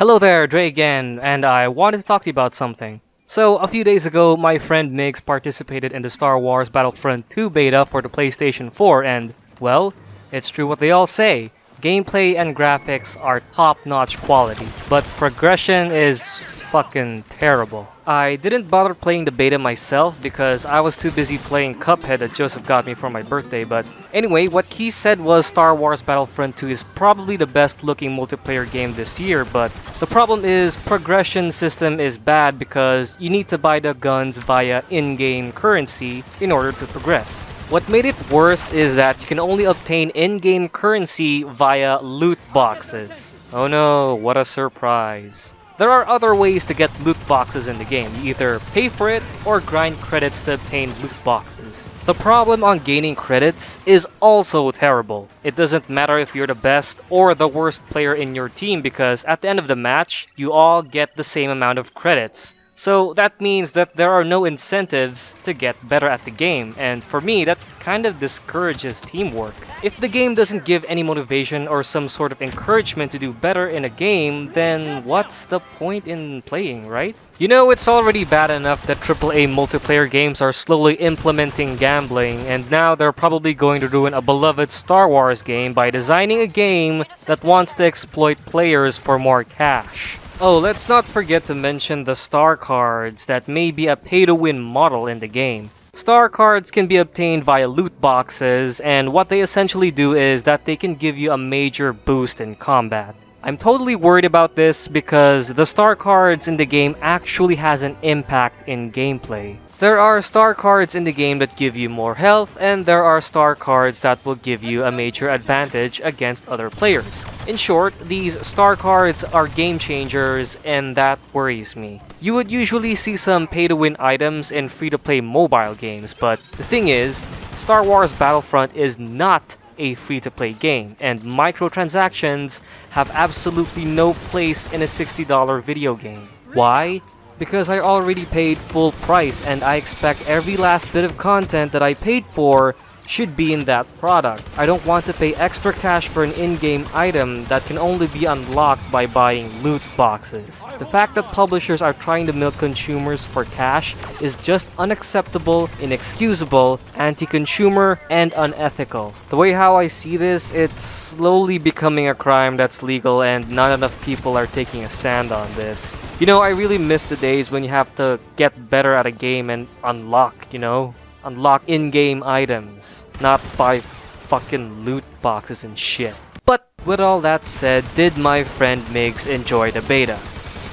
Hello there, Dre again, and I wanted to talk to you about something. So, a few days ago, my friend Migs participated in the Star Wars Battlefront II Beta for the PlayStation 4 and, well, it's true what they all say. Gameplay and graphics are top-notch quality, but progression is fucking terrible. I didn't bother playing the beta myself because I was too busy playing Cuphead that Joseph got me for my birthday, but anyway, what he said was Star Wars Battlefront 2 is probably the best looking multiplayer game this year, but the problem is progression system is bad because you need to buy the guns via in-game currency in order to progress. What made it worse is that you can only obtain in-game currency via loot boxes. Oh no, what a surprise. There are other ways to get loot boxes in the game. You either pay for it or grind credits to obtain loot boxes. The problem on gaining credits is also terrible. It doesn't matter if you're the best or the worst player in your team because at the end of the match, you all get the same amount of credits. So that means that there are no incentives to get better at the game, and for me that kind of discourages teamwork. If the game doesn't give any motivation or some sort of encouragement to do better in a game, then what's the point in playing, right? You know, it's already bad enough that AAA multiplayer games are slowly implementing gambling, and now they're probably going to ruin a beloved Star Wars game by designing a game that wants to exploit players for more cash. Oh, let's not forget to mention the star cards that may be a pay-to-win model in the game. Star cards can be obtained via loot boxes, and what they essentially do is that they can give you a major boost in combat. I'm totally worried about this because the star cards in the game actually has an impact in gameplay. There are star cards in the game that give you more health, and there are star cards that will give you a major advantage against other players. In short, these star cards are game changers, and that worries me. You would usually see some pay-to-win items in free-to-play mobile games, but the thing is, Star Wars Battlefront is not a free-to-play game, and microtransactions have absolutely no place in a $60 video game. Why? Because I already paid full price and I expect every last bit of content that I paid for should be in that product. I don't want to pay extra cash for an in-game item that can only be unlocked by buying loot boxes. The fact that publishers are trying to milk consumers for cash is just unacceptable, inexcusable, anti-consumer, and unethical. The way how I see this, it's slowly becoming a crime that's legal and not enough people are taking a stand on this. You know, I really miss the days when you have to get better at a game and unlock in-game items, not buy fucking loot boxes and shit. But with all that said, did my friend Migs enjoy the beta?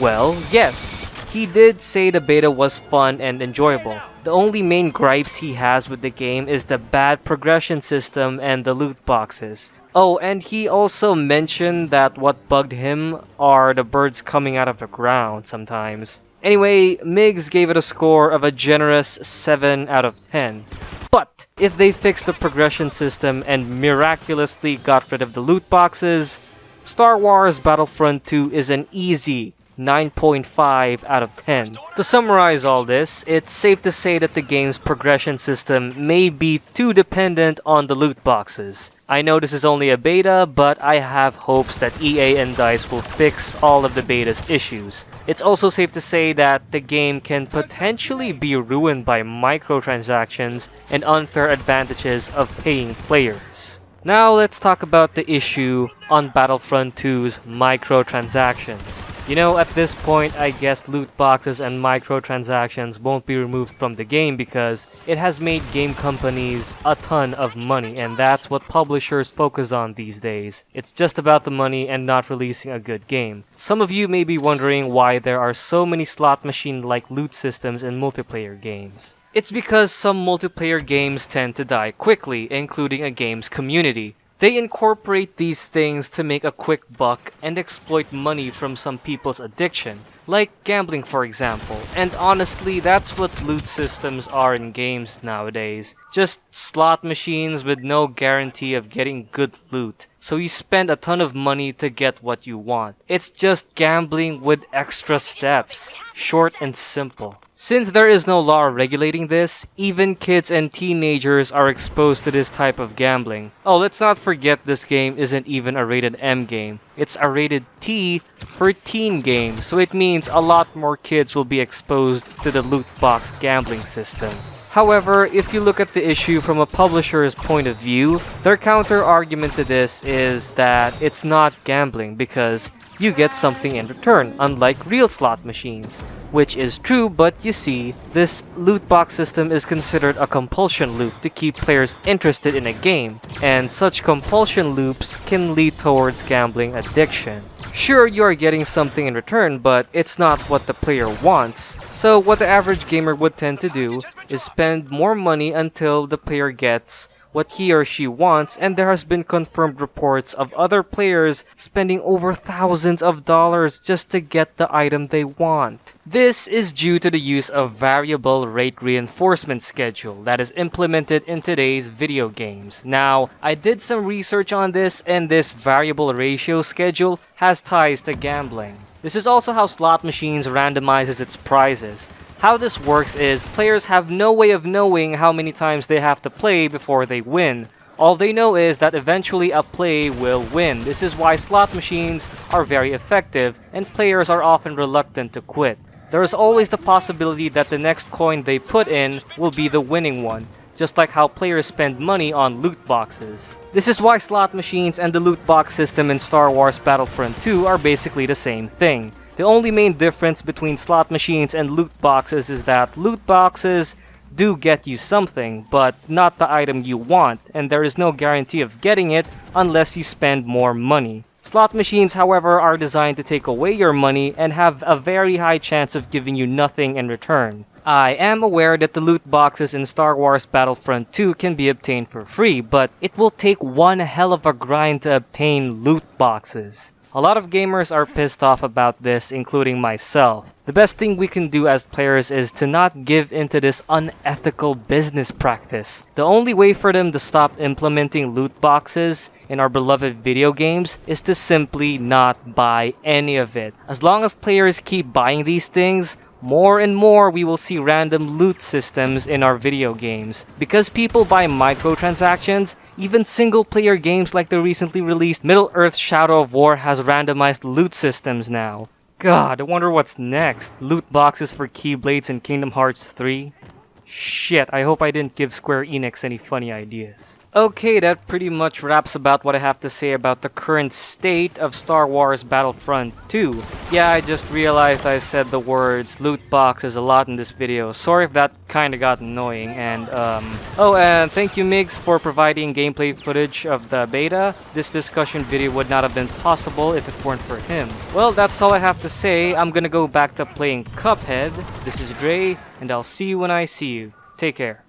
Well, yes. He did say the beta was fun and enjoyable. The only main gripes he has with the game is the bad progression system and the loot boxes. Oh, and he also mentioned that what bugged him are the birds coming out of the ground sometimes. Anyway, Migs gave it a score of a generous 7 out of 10. But if they fixed the progression system and miraculously got rid of the loot boxes, Star Wars Battlefront 2 is an easy 9.5 out of 10. To summarize all this, it's safe to say that the game's progression system may be too dependent on the loot boxes. I know this is only a beta, but I have hopes that EA and DICE will fix all of the beta's issues. It's also safe to say that the game can potentially be ruined by microtransactions and unfair advantages of paying players. Now let's talk about the issue on Battlefront 2's microtransactions. You know, at this point, I guess loot boxes and microtransactions won't be removed from the game because it has made game companies a ton of money, and that's what publishers focus on these days. It's just about the money and not releasing a good game. Some of you may be wondering why there are so many slot machine-like loot systems in multiplayer games. It's because some multiplayer games tend to die quickly, including a game's community. They incorporate these things to make a quick buck and exploit money from some people's addiction, like gambling for example. And honestly, that's what loot systems are in games nowadays. Just slot machines with no guarantee of getting good loot. So you spend a ton of money to get what you want. It's just gambling with extra steps. Short and simple. Since there is no law regulating this, even kids and teenagers are exposed to this type of gambling. Oh, let's not forget this game isn't even a rated M game. It's a rated T for teen game, so it means a lot more kids will be exposed to the loot box gambling system. However, if you look at the issue from a publisher's point of view, their counter argument to this is that it's not gambling because you get something in return, unlike real slot machines. Which is true, but you see, this loot box system is considered a compulsion loop to keep players interested in a game, and such compulsion loops can lead towards gambling addiction. Sure, you are getting something in return, but it's not what the player wants. So what the average gamer would tend to do is spend more money until the player gets what he or she wants, and there has been confirmed reports of other players spending over thousands of dollars just to get the item they want. This is due to the use of variable rate reinforcement schedule that is implemented in today's video games. Now, I did some research on this, and this variable ratio schedule has ties to gambling. This is also how slot machines randomizes its prizes. How this works is players have no way of knowing how many times they have to play before they win. All they know is that eventually a play will win. This is why slot machines are very effective and players are often reluctant to quit. There is always the possibility that the next coin they put in will be the winning one, just like how players spend money on loot boxes. This is why slot machines and the loot box system in Star Wars Battlefront II are basically the same thing. The only main difference between slot machines and loot boxes is that loot boxes do get you something, but not the item you want, and there is no guarantee of getting it unless you spend more money. Slot machines, however, are designed to take away your money and have a very high chance of giving you nothing in return. I am aware that the loot boxes in Star Wars Battlefront 2 can be obtained for free, but it will take one hell of a grind to obtain loot boxes. A lot of gamers are pissed off about this, including myself. The best thing we can do as players is to not give into this unethical business practice. The only way for them to stop implementing loot boxes in our beloved video games is to simply not buy any of it. As long as players keep buying these things, more and more we will see random loot systems in our video games. Because people buy microtransactions, even single-player games like the recently released Middle-earth Shadow of War has randomized loot systems now. God, I wonder what's next. Loot boxes for Keyblades in Kingdom Hearts 3? Shit, I hope I didn't give Square Enix any funny ideas. Okay, that pretty much wraps about what I have to say about the current state of Star Wars Battlefront 2. Yeah, I just realized I said the words loot boxes a lot in this video. Sorry if that kinda got annoying, and oh, and thank you Migs for providing gameplay footage of the beta. This discussion video would not have been possible if it weren't for him. Well, that's all I have to say. I'm gonna go back to playing Cuphead. This is Dre, and I'll see you when I see you. Take care.